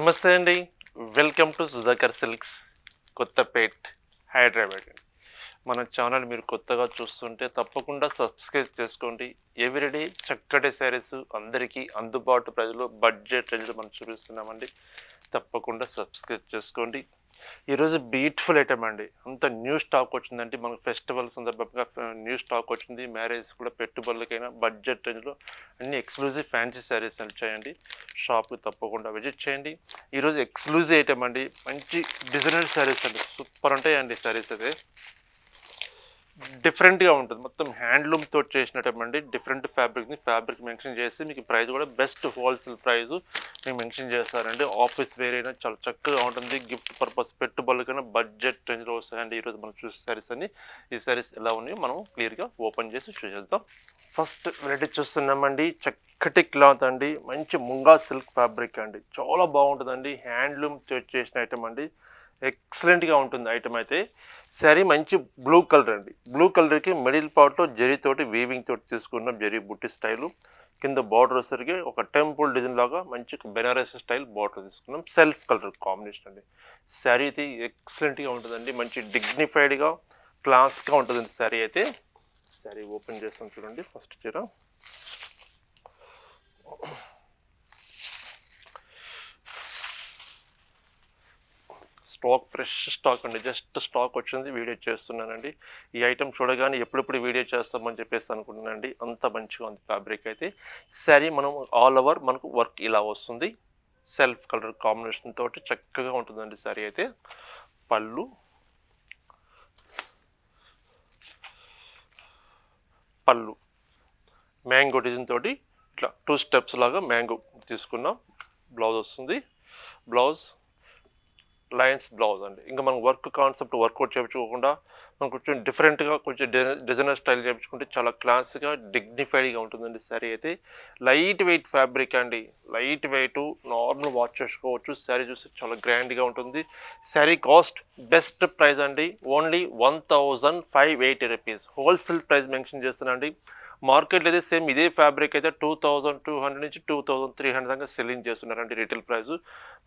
నమస్తే అండి. Welcome to Sudhakar silks Kothapet Hyderabad. మన ఛానల్ మీరు కొత్తగా చూస్తుంటే తప్పకుండా సబ్స్క్రైబ్ చేసుకోండి. ఎవ్రీడే చక్కటి శారీస్ అందరికీ అందుబాటు ప్రైస్లో బడ్జెట్ రేంజ్లో మనం చూపిస్తున్నామండి. తప్పకుండా సబ్స్క్రైబ్ చేసుకోండి. ఈరోజు బ్యూటిఫుల్ ఐటమ్ అండి. అంత న్యూ స్టాక్ వచ్చిందంటే మనకు ఫెస్టివల్ సందర్భంగా న్యూ స్టాక్ వచ్చింది. మ్యారేజ్ కూడా పెట్టుబడులకైనా బడ్జెట్ రేంజ్లో అన్ని ఎక్స్క్లూజివ్ ఫ్యాన్సీ శారీస్ వచ్చాయండి. షాప్కి తప్పకుండా విజిట్ చేయండి. ఈరోజు ఎక్స్క్లూజివ్ ఐటమ్ అండి. మంచి డిజైనర్ శారీస్ అండి. సూపర్ ఉంటాయండి శారీస్ అయితే. డిఫరెంట్గా ఉంటుంది. మొత్తం హ్యాండ్లూమ్ తోటి చేసినట్టండి. డిఫరెంట్ ఫ్యాబ్రిక్ మెన్షన్ చేసి మీకు ప్రైస్ కూడా బెస్ట్ హోల్సేల్ ప్రైస్ మీకు మెన్షన్ చేస్తారండి. ఆఫీస్ వేర్ అయినా చాలా చక్కగా ఉంటుంది. గిఫ్ట్ పర్పస్ పెట్టుబడులకైనా బడ్జెట్ రేంజ్లో వస్తాయండి. ఈరోజు మనం చూసే శారీస్ అన్ని ఈ శారీస్ ఎలా ఉన్నాయో మనం క్లియర్గా ఓపెన్ చేసి చూసేద్దాం. ఫస్ట్ వెరైటీ చూస్తున్నామండి. చక్కటి క్లాత్ అండి. మంచి ముంగా సిల్క్ ఫ్యాబ్రిక్ అండి. చాలా బాగుంటుందండి. హ్యాండ్లూమ్ చేసిన ఐటమ్ అండి. ఎక్సలెంట్గా ఉంటుంది ఐటమ్ అయితే. శారీ మంచి బ్లూ కలర్ అండి. బ్లూ కలర్కి మిడిల్ పార్ట్లో జరీతోటి వీవింగ్ తోటి తీసుకున్నాం. జరీ బుట్టి స్టైలు. కింద బార్డర్ వచ్చేసరికి ఒక టెంపుల్ డిజైన్ లాగా మంచి బెనారస్ స్టైల్ బార్డర్ తీసుకున్నాం. సెల్ఫ్ కలర్ కాంబినేషన్ అండి. శారీ అయితే ఎక్సలెంట్గా ఉంటుందండి. మంచి డిగ్నిఫైడ్గా క్లాస్గా ఉంటుందండి శారీ అయితే. శారీ ఓపెన్ చేస్తాం చూడండి. ఫస్ట్ చీర స్టాక్ ఫ్రెష్ స్టాక్ అండి. జస్ట్ స్టాక్ వచ్చింది, వీడియో చేస్తున్నానండి. ఈ ఐటమ్ చూడగానే ఎప్పుడెప్పుడు వీడియో చేస్తామని చెప్పేసి అనుకుంటున్నానండి. అంత మంచిగా ఉంది ఫ్యాబ్రిక్ అయితే. శారీ మనం ఆల్ ఓవర్ మనకు వర్క్ ఇలా వస్తుంది. సెల్ఫ్ కలర్ కాంబినేషన్ తోటి చక్కగా ఉంటుందండి శారీ అయితే. పళ్ళు, మ్యాంగో డిజైన్ తోటి ఇట్లా 2 స్టెప్స్ లాగా మ్యాంగో తీసుకున్నాం. బ్లౌజ్ వస్తుంది. బ్లౌజ్ లైన్స్ బ్లౌజ్ అండి. ఇంకా మనం వర్క్ కాన్సెప్ట్ వర్కౌట్ చేయించుకోకుండా మనం కొంచెం డిఫరెంట్గా కొంచెం డిజైనర్ స్టైల్ చేయించుకుంటే చాలా క్లాస్గా డిగ్నిఫైడ్గా ఉంటుందండి శారీ అయితే. లైట్ వెయిట్ ఫ్యాబ్రిక్ అండి. లైట్ వెయిట్ నార్మల్ వాష్ చేసుకోవచ్చు. శారీ చూస్తే చాలా గ్రాండ్గా ఉంటుంది. శారీ కాస్ట్ బెస్ట్ ప్రైస్ అండి. Only 1580 rupees wholesale price mention చేస్తున్నానండి. మార్కెట్లో అయితే సేమ్ ఇదే ఫ్యాబ్రిక్ అయితే 2200 నుంచి 2300 దాకా సెల్లింగ్ చేస్తున్నారండి రీటైల్ ప్రైస్.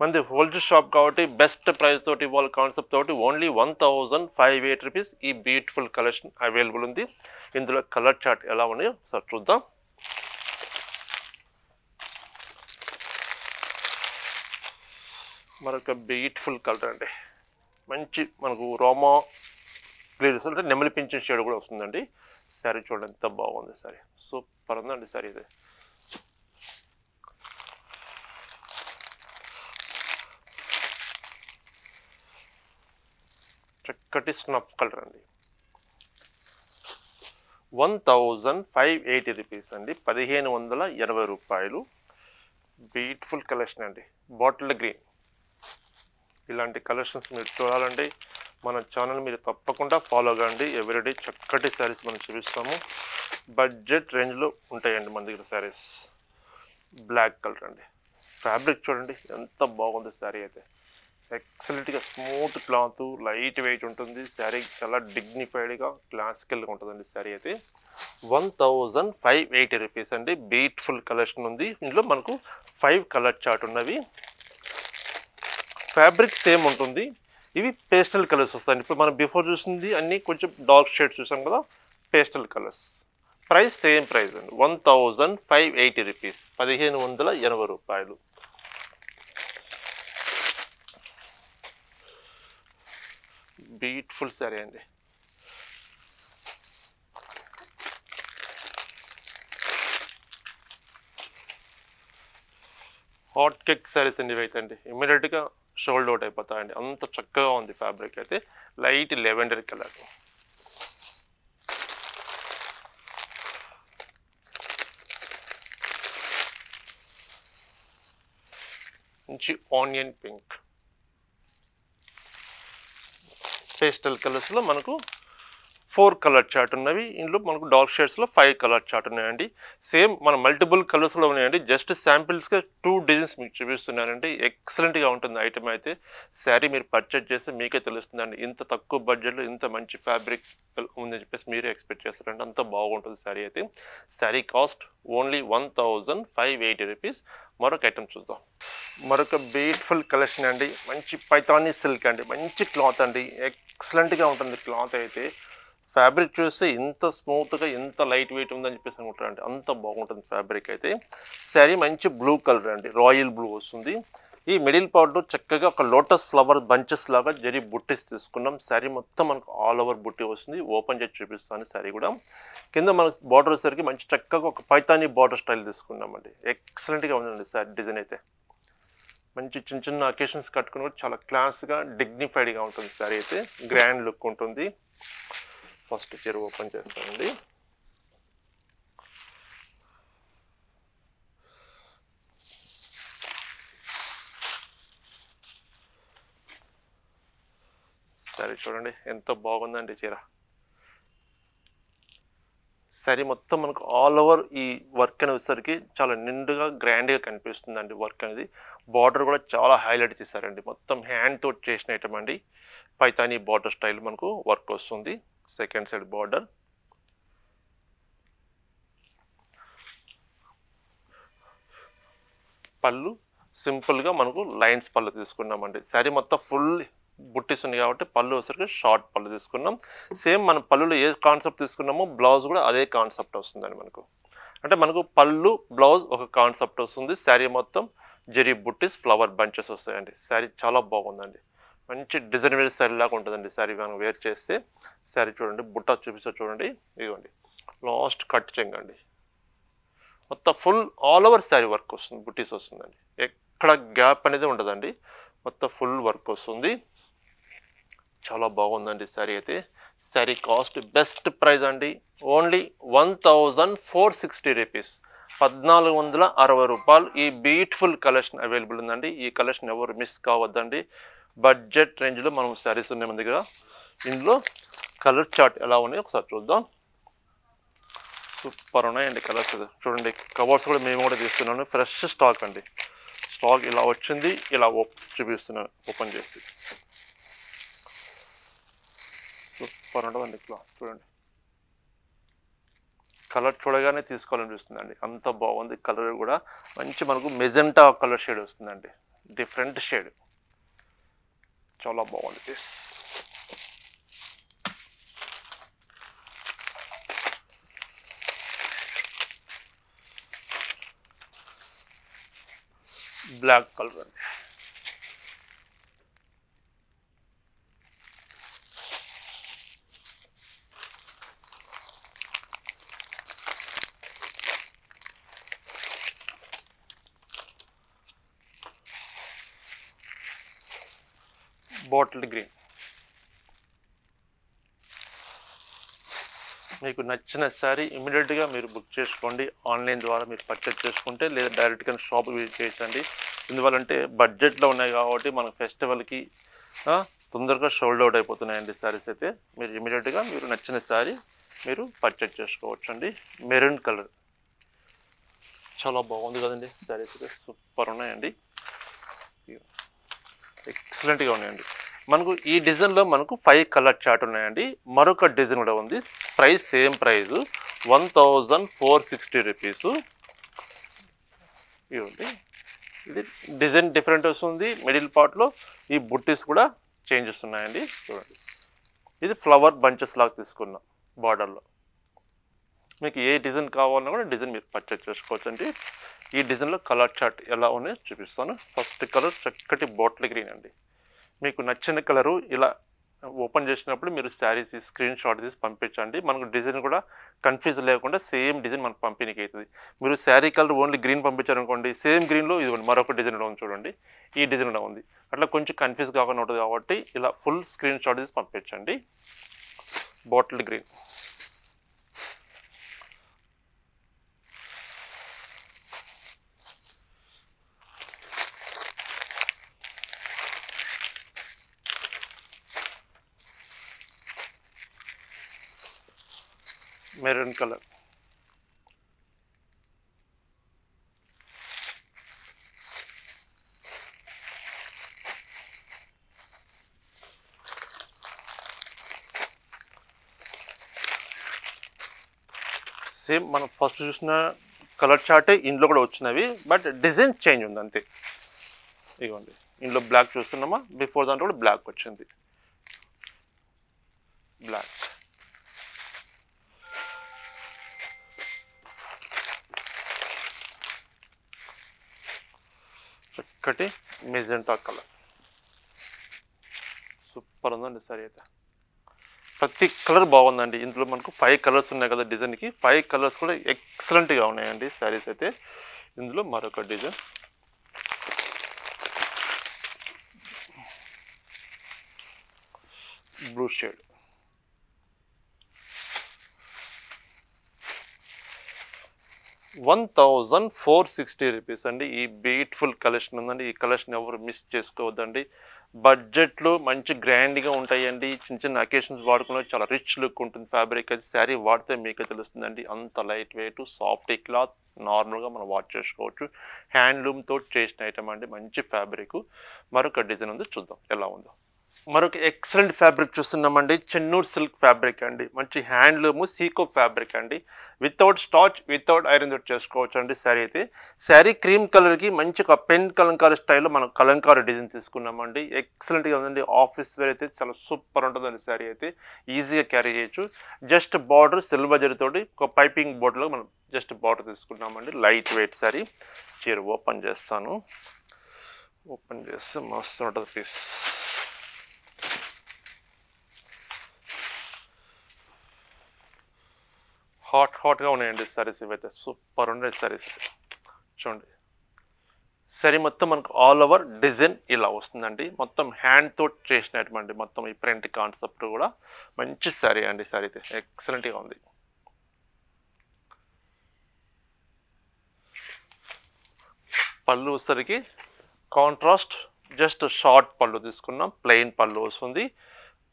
మనది హోల్సేల్ షాప్ కాబట్టి బెస్ట్ ప్రైస్ తోటి ఇవ్వాలి కాన్సెప్ట్ తోటి ఓన్లీ 1580 రూపీస్ ఈ బ్యూటిఫుల్ కలెక్షన్ అవైలబుల్ ఉంది. ఇందులో కలర్ చార్ట్ ఎలా ఉన్నాయో సార్ చూద్దాం. మరొక బ్యూటిఫుల్ కలర్ అండి. మంచి మనకు రోమా క్లియర్స్ అంటే నెమలి పింఛన్ షేడ్ కూడా వస్తుందండి. శారీ చూడండి ఎంత బాగుంది. శారీ సూపర్ ఉందండి. శారీ ఇది చక్కటి స్నఫ్ కలర్ అండి. 1580 రూపీస్ అండి. 1580 రూపాయలు. బ్యూటిఫుల్ కలెక్షన్ అండి. Bottle green. ఇలాంటి కలెక్షన్స్ మీరు చూడాలంటే మన ఛానల్ మీరు తప్పకుండా ఫాలో కాండి. ఎవ్రీడే చక్కటి శారీస్ మనం చూపిస్తాము. బడ్జెట్ రేంజ్లో ఉంటాయండి మన దగ్గర శారీస్. బ్లాక్ కలర్ అండి. ఫ్యాబ్రిక్ చూడండి ఎంత బాగుంది. శారీ అయితే ఎక్సలెంట్గా స్మూత్ క్లాత్, లైట్ వెయిట్ ఉంటుంది. శారీ చాలా డిగ్నిఫైడ్గా క్లాసికల్గా ఉంటుందండి. శారీ అయితే 1580 రూపీస్ అండి. బ్యూటిఫుల్ కలెక్షన్ ఉంది. ఇందులో మనకు 5 కలర్ చార్ట్ ఉన్నవి. ఫ్యాబ్రిక్ సేమ్ ఉంటుంది. ఇవి పేస్టల్ కలర్స్ వస్తాయండి. ఇప్పుడు మనం బిఫోర్ చూసింది అన్నీ కొంచెం డార్క్ షేడ్స్ చూసాం కదా, pastel colours. Price same price అండి. 1580 రూపీస్ 1580 రూపాయలు. బ్యూటిఫుల్ శారీ అండి. హాట్ కేక్ శారీస్ అండి ఇవైతే అండి. ఇమీడియట్గా షోల్డ్ అవుట్ అయిపోతాయండి. అంత చక్కగా ఉంది ఫ్యాబ్రిక్ అయితే. Light lavender colour. మంచి ఆనియన్ పింక్. పేస్టల్ కలర్స్లో మనకు 4 కలర్ చార్ట్ ఉన్నవి. ఇందులో మనకు డార్క్ షేడ్స్లో 5 కలర్ చార్ట్ ఉన్నాయండి. సేమ్ మన మల్టిపుల్ కలర్స్లో ఉన్నాయండి. జస్ట్ శాంపిల్స్గా 2 డిజైన్స్ మీకు చూపిస్తున్నానండి. ఎక్సలెంట్గా ఉంటుంది ఐటమ్ అయితే. శారీ మీరు పర్చేజ్ చేస్తే మీకే తెలుస్తుందండి. ఇంత తక్కువ బడ్జెట్లో ఇంత మంచి ఫ్యాబ్రిక్ ఉందని చెప్పేసి మీరే ఎక్స్పెక్ట్ చేస్తారండి. అంత బాగుంటుంది శారీ అయితే. శారీ కాస్ట్ ఓన్లీ 1580 రూపీస్ మరొక ఐటమ్ చూద్దాం. మరొక బ్యూటిఫుల్ కలెక్షన్ అండి. మంచి పైతానీ సిల్క్ అండి. మంచి క్లాత్ అండి. ఎక్సలెంట్గా ఉంటుంది క్లాత్ అయితే. ఫ్యాబ్రిక్ చూస్తే ఎంత స్మూత్గా ఎంత లైట్ వెయిట్ ఉందని చెప్పేసి అనుకుంటారండి. అంత బాగుంటుంది ఫ్యాబ్రిక్ అయితే. శారీ మంచి బ్లూ కలర్ అండి. రాయల్ బ్లూ వస్తుంది. ఈ మిడిల్ పార్ట్లో చక్కగా ఒక లోటస్ ఫ్లవర్ బంచెస్ లాగా జరీ బుట్టీస్ తీసుకున్నాం. శారీ మొత్తం మనకు ఆల్ ఓవర్ బుట్టి వస్తుంది. ఓపెన్ చేసి చూపిస్తాను శారీ కూడా. కింద మనకు బార్డర్ వచ్చేసరికి మంచి చక్కగా ఒక పైతానీ బార్డర్ స్టైల్ తీసుకున్నామండి. ఎక్సలెంట్గా ఉందండి శారీ డిజైన్ అయితే. మంచి చిన్న చిన్న అకేషన్స్ కట్టుకుని కూడా చాలా క్లాస్గా డిగ్నిఫైడ్గా ఉంటుంది శారీ అయితే. గ్రాండ్ లుక్ ఉంటుంది. ఫస్ట్ చీర ఓపెన్ చేస్తానండి. శారీ చూడండి ఎంత బాగుందండి చీర. శారీ మొత్తం మనకు ఆల్ ఓవర్ ఈ వర్క్ అనేసరికి చాలా నిండుగా గ్రాండ్గా కనిపిస్తుందండి వర్క్ అనేది. బార్డర్ కూడా చాలా హైలైట్ చేశారండి. మొత్తం హ్యాండ్ తోటి చేసిన ఐటమ్ అండి. పైతానీ బార్డర్ స్టైల్ మనకు వర్క్ వస్తుంది. Second side border. పళ్ళు సింపుల్గా మనకు లైన్స్ పళ్ళు తీసుకున్నామండి. శారీ మొత్తం ఫుల్ బుట్టీస్ ఉంది కాబట్టి పళ్ళు వచ్చరికి షార్ట్ పళ్ళు తీసుకున్నాం. సేమ్ మనం పళ్ళులో ఏ కాన్సెప్ట్ తీసుకున్నామో బ్లౌజ్ కూడా అదే కాన్సెప్ట్ వస్తుందండి మనకు. అంటే మనకు పళ్ళు బ్లౌజ్ ఒక కాన్సెప్ట్ వస్తుంది. శారీ మొత్తం జరీ బుట్టీస్ ఫ్లవర్ బంచెస్ వస్తాయండి. శారీ చాలా బాగుందండి. మంచి డిజైన్ వేర్ శారీ లాగా ఉంటుందండి. శారీ మనం వేర్ చేస్తే శారీ చూడండి బుట్ట చూపిస్తా చూడండి. ఇదిగోండి లాస్ట్ కట్ చెంగండి. మొత్తం full all over saree work వస్తుంది. బుట్టీస్ వస్తుందండి. ఎక్కడ గ్యాప్ అనేది ఉండదండి. మొత్తం ఫుల్ వర్క్ వస్తుంది. చాలా బాగుందండి శారీ అయితే. శారీ కాస్ట్ బెస్ట్ ప్రైస్ అండి. ఓన్లీ 1460 రూపీస్, 1460 రూపాయలు. ఈ బ్యూటిఫుల్ కలెక్షన్ అవైలబుల్ ఉందండి. ఈ కలెక్షన్ ఎవరు మిస్ కావద్దండి. బడ్జెట్ రేంజ్లో మనం శారీస్ ఉన్నాయి మన దగ్గర. ఇందులో కలర్ చార్ట్ ఎలా ఉన్నాయో ఒకసారి చూద్దాం. సూపర్ ఉన్నాయండి కలర్స్. చూడండి కవర్స్ కూడా మేము కూడా తీస్తున్నాను. ఫ్రెష్ స్టాక్ అండి. స్టాక్ ఇలా వచ్చింది. ఇలా చూపిస్తున్నాను ఓపెన్ చేసి. సూపర్ ఉంటుందండి క్లాత్ చూడండి. కలర్ చూడగానే తీసుకోవాలనిపిస్తుందండి. అంత బాగుంది. కలర్ కూడా మంచి మనకు మెజెంటా కలర్ షేడ్ వస్తుందండి. డిఫరెంట్ షేడ్ చాలా బాగుంది పీస్. బ్లాక్ కలర్ అండి. Bottle green. మీకు నచ్చిన శారీ ఇమీడియట్గా మీరు బుక్ చేసుకోండి. ఆన్లైన్ ద్వారా మీరు పర్చేజ్ చేసుకుంటే లేదా డైరెక్ట్గా షాప్కి విజిట్ చేయొచ్చండి. ఎందువల్లంటే బడ్జెట్లో ఉన్నాయి కాబట్టి మన ఫెస్టివల్కి తొందరగా షోల్డ్ అవుట్ అయిపోతున్నాయండి శారీస్ అయితే. మీరు ఇమీడియట్గా మీరు నచ్చిన శారీ మీరు పర్చేజ్ చేసుకోవచ్చండి. మెరూన్ కలర్ చాలా బాగుంది కదండి. శారీస్ అయితే సూపర్ ఉన్నాయండి. ఎక్సలెంట్గా ఉన్నాయండి. మనకు ఈ డిజైన్లో మనకు 5 కలర్ చార్ట్ ఉన్నాయండి. మరొక డిజైన్ కూడా ఉంది. Price same price 1460 rupees. ఇవ్వండి. ఇది డిజైన్ డిఫరెంట్ వస్తుంది. మిడిల్ పార్ట్లో ఈ బుట్టీస్ కూడా చేంజెస్ ఉన్నాయండి. చూడండి ఇది ఫ్లవర్ బంచెస్ లాగా తీసుకున్నాం బార్డర్లో. మీకు ఏ డిజైన్ కావాలన్నా కూడా డిజైన్ మీరు పర్చేజ్ చేసుకోవచ్చు అండి. ఈ డిజైన్లో కలర్ చార్ట్ ఎలా ఉన్నాయో చూపిస్తాను. ఫస్ట్ కలర్ చక్కటి బాటిల్ గ్రీన్ అండి. మీకు నచ్చిన కలరు ఇలా ఓపెన్ చేసినప్పుడు మీరు శారీస్ స్క్రీన్ షాట్ తీసి పంపించండి. మనకు డిజైన్ కూడా కన్ఫ్యూజ్ లేకుండా సేమ్ డిజైన్ మనకు పంపిణీకి అవుతుంది. మీరు శారీ కలర్ ఓన్లీ గ్రీన్ పంపించారనుకోండి, సేమ్ గ్రీన్లో ఇది మరొక డిజైన్ కూడా ఉంది చూడండి. ఈ డిజైన్ కూడా ఉంది. అట్లా కొంచెం కన్ఫ్యూజ్ కాకుండా ఉంటుంది కాబట్టి ఇలా ఫుల్ స్క్రీన్ షాట్ తీసి పంపించండి. Bottle green. Maroon colour. Same మనం ఫస్ట్ చూసిన కలర్ చార్టే ఇంట్లో కూడా వచ్చినవి, బట్ డిజైన్ చేంజ్ ఉంది అంతే. ఇదిగోండి ఇంట్లో బ్లాక్ చూస్తున్నామా, బిఫోర్ దాంట్లో కూడా బ్లాక్ వచ్చింది. బ్లాక్ చక్కటి మెజెంటా కలర్, సూపర్ ఉందండి సారీ అయితే. ప్రతి కలర్ బాగుందండి. ఇందులో మనకు 5 కలర్స్ ఉన్నాయి కదా డిజైన్కి, 5 కలర్స్ కూడా ఎక్సలెంట్గా ఉన్నాయండి శారీస్ అయితే. ఇందులో మరొక డిజైన్ బ్లూ షేడ్, ₹1460 అండి. ఈ బ్యూటిఫుల్ కలెక్షన్ ఉందండి. ఈ కలెక్షన్ ఎవరు మిస్ చేసుకోవద్దండి. బడ్జెట్లో మంచి గ్రాండ్గా ఉంటాయండి. చిన్న చిన్న అకేషన్స్ వాడుకున్న చాలా రిచ్ లుక్ ఉంటుంది. ఫ్యాబ్రిక్ అది శారీ వాడితే మీకే తెలుస్తుందండి. అంత లైట్ వెయిట్ సాఫ్ట్ క్లాత్, నార్మల్గా మనం వాష్ చేసుకోవచ్చు. హ్యాండ్లూమ్తో చేసిన ఐటమ్ అండి, మంచి ఫ్యాబ్రిక్. మరొక డిజైన్ ఉంది, చూద్దాం ఎలా ఉందో. మరొక ఎక్సలెంట్ ఫ్యాబ్రిక్ చూస్తున్నామండి, చెన్నూరు సిల్క్ ఫ్యాబ్రిక్ అండి. మంచి హ్యాండ్లూమ్ సీకో ఫ్యాబ్రిక్ అండి. వితౌట్ స్టార్చ్, వితౌట్ ఐరన్ తోటి చేసుకోవచ్చు అండి శారీ అయితే. శారీ క్రీమ్ కలర్కి మంచి ఒక పెన్ కలంకారీ స్టైల్లో మనం కలంకారీ డిజైన్ తీసుకున్నామండి. ఎక్సలెంట్గా ఉందండి. ఆఫీస్ వేర్ అయితే చాలా సూపర్ ఉంటుందండి శారీ అయితే. ఈజీగా క్యారీ చేయొచ్చు. జస్ట్ బార్డర్ సిల్వర్ జరీతోటి ఒక పైపింగ్ బోర్డర్లో మనం జస్ట్ బార్డర్ తీసుకున్నామండి. Light weight sari. చీర ఓపెన్ చేస్తాను. ఓపెన్ చేస్తే మస్తు ఉంటుంది పీస్. హాట్గా ఉన్నాయండి సారీస్ ఇవైతే. సూపర్ ఉన్నాయి సారీస్ చూడండి. సారీ మొత్తం మనకు ఆల్ ఓవర్ డిజైన్ ఇలా వస్తుందండి. మొత్తం హ్యాండ్తో చేసినటువంటి మొత్తం ఈ ప్రింట్ కాన్సెప్ట్ కూడా మంచి సారీ అండి. సారీ అయితే ఎక్సలెంట్గా ఉంది. పళ్ళు వచ్చేసరికి కాంట్రాస్ట్ జస్ట్ షార్ట్ పళ్ళు తీసుకున్నాం, ప్లెయిన్ పళ్ళు వస్తుంది.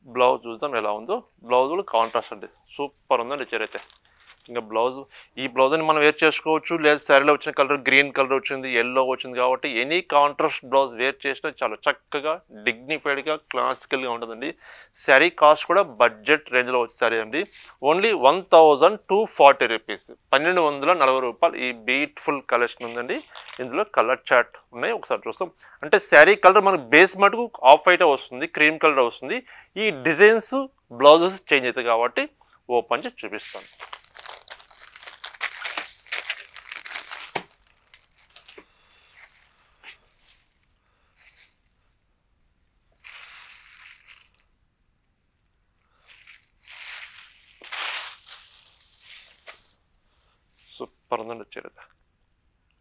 బ్లౌజ్ చూద్దాం ఎలా ఉందో. బ్లౌజ్ కూడా కాంట్రాస్ట్ అండి, సూపర్ ఉందండి చీర అయితే. ఇంకా బ్లౌజ్, ఈ బ్లౌజ్ని మనం వేర్ చేసుకోవచ్చు. లేదా శారీలో వచ్చిన కలర్ గ్రీన్ కలర్ వచ్చింది, ఎల్లో వచ్చింది కాబట్టి ఎనీ కాంట్రాస్ట్ బ్లౌజ్ వేర్ చేసినా చాలా చక్కగా డిగ్నిఫైడ్గా క్లాసికల్గా ఉంటుందండి. శారీ కాస్ట్ కూడా బడ్జెట్ రేంజ్లో వచ్చే శారీ అండి. ఓన్లీ ₹1240, ₹1240 ఈ బ్యూటిఫుల్ కలెక్షన్ ఉందండి. ఇందులో కలర్ చార్ట్ ఉన్నాయి, ఒకసారి చూస్తాం. అంటే శారీ కలర్ మనకు బేస్ మటుకు ఆఫ్ వైట్ వస్తుంది, క్రీమ్ కలర్ వస్తుంది. ఈ డిజైన్స్ బ్లౌజెస్ చేంజ్ అవుతాయి కాబట్టి ఓపెన్ చేసి చూపిస్తాను. సూపర్ ఉందండి వచ్చేది.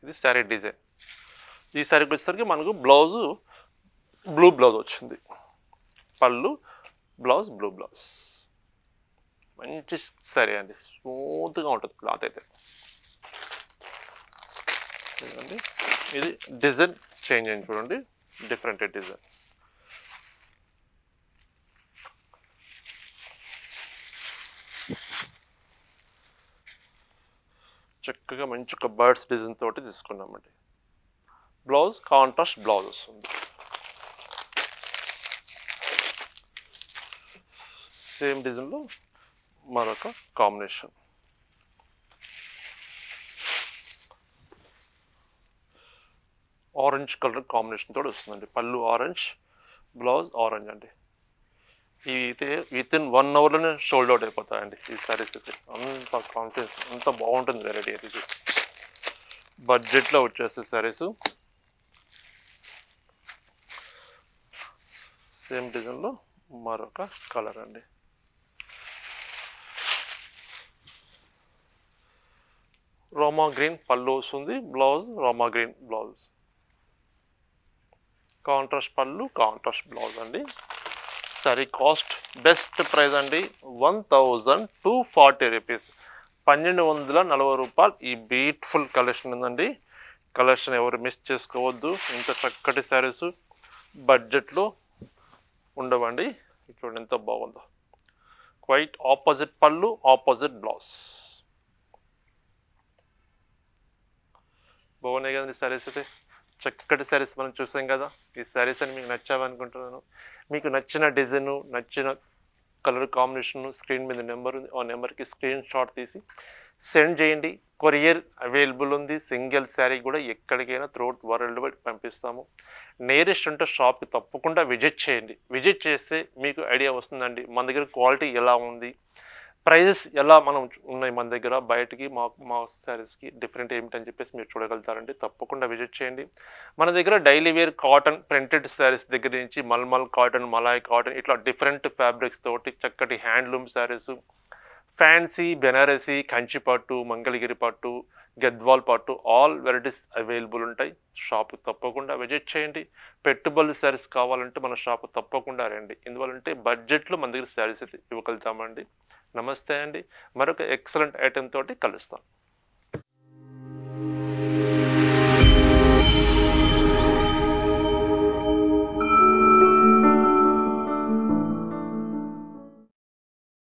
ఇది శారీ డిజైన్. ఈ శారీకి వచ్చేసరికి మనకు బ్లౌజు బ్లూ బ్లౌజ్ వచ్చింది. పళ్ళు, బ్లౌజ్ బ్లూ బ్లౌజ్. మంచి శారీ అండి, స్మూత్గా ఉంటుంది క్లాత్ అయితే. చూడండి, ఇది డిజైన్ చేంజ్ అయింది చూడండి, డిఫరెంట్ డిజైన్. చక్కగా మంచి ఒక బర్డ్స్ డిజైన్ తోటి తీసుకున్నామండి. బ్లౌజ్ కాంట్రాస్ట్ బ్లౌజ్ వస్తుంది. సేమ్ డిజైన్లో మరొక కాంబినేషన్. ఆరెంజ్ కలర్ కాంబినేషన్ తోటి వస్తుందండి. పళ్ళు ఆరెంజ్, బ్లౌజ్ ఆరెంజ్ అండి. అయితే వితిన్ 1 అవర్లోనే సోల్డ్ అవుట్ అయిపోతాయండి ఈ శారీస్ అయితే. అంత కాన్ఫిడెన్స్, అంత బాగుంటుంది వెరైటీ అది. బడ్జెట్లో వచ్చేసే శారీస్. సేమ్ డిజైన్లో మరొక కలర్ అండి. రోమా గ్రీన్ పళ్ళు వస్తుంది, బ్లౌజ్ రోమా గ్రీన్ బ్లౌజ్. కాంట్రాస్ట్ పళ్ళు, కాంట్రాస్ట్ బ్లౌజ్ అండి. సారీ కాస్ట్ బెస్ట్ ప్రైస్ అండి, ₹1240. ₹1240 ఈ బ్యూటిఫుల్ కలెక్షన్ ఉందండి. కలెక్షన్ ఎవరు మిస్ చేసుకోవద్దు. ఇంత చక్కటి శారీస్ బడ్జెట్లో ఉండవండి. చూడండి ఎంత బాగుందో. క్వైట్ ఆపోజిట్ పళ్ళు, ఆపోజిట్ బ్లౌజ్. బాగున్నాయి కదండి శారీస్ అయితే. చక్కటి శారీస్ మనం చూసాం కదా. ఈ శారీస్ అని మీకు నచ్చావనుకుంటున్నాను. మీకు నచ్చిన డిజైను, నచ్చిన కలర్ కాంబినేషన్ స్క్రీన్ మీద నెంబర్ ఉంది, ఆ నెంబర్కి స్క్రీన్ షాట్ తీసి సెండ్ చేయండి. కొరియర్ అవైలబుల్ ఉంది. సింగిల్ శారీ కూడా ఎక్కడికైనా త్రూఅవుట్ వరల్డ్ వైడ్ పంపిస్తాము. నియరెస్ట్ ఉంటే షాప్కి తప్పకుండా విజిట్ చేయండి. విజిట్ చేస్తే మీకు ఐడియా వస్తుందండి మన దగ్గర క్వాలిటీ ఎలా ఉంది, ప్రైజెస్ ఎలా మనం ఉన్నాయి మన దగ్గర, బయటికి మా శారీస్కి డిఫరెంట్ ఏమిటని చెప్పేసి మీరు చూడగలుగుతారండి. తప్పకుండా విజిట్ చేయండి. మన దగ్గర daily wear cotton printed saris దగ్గర నుంచి మల్మల్ కాటన్, మలాయ్ కాటన్ ఇట్లా డిఫరెంట్ ఫ్యాబ్రిక్స్ తోటి చక్కటి హ్యాండ్లూమ్ శారీస్, ఫ్యాన్సీ బెనారసీ, కంచి పట్టు, మంగళగిరి పట్టు, గద్వాల్ పట్టు ఆల్ వెరైటీస్ అవైలబుల్ ఉంటాయి. షాపు తప్పకుండా విజిట్ చేయండి. పెట్టుబడులు శారీస్ కావాలంటే మన షాపు తప్పకుండా రండి. ఎందువల్లంటే బడ్జెట్లో మన దగ్గర శారీస్ అయితే ఇవ్వగలుగుతామండి. నమస్తే అండి. మరొక ఎక్సలెంట్ ఐటెం తోటి కలుస్తాం.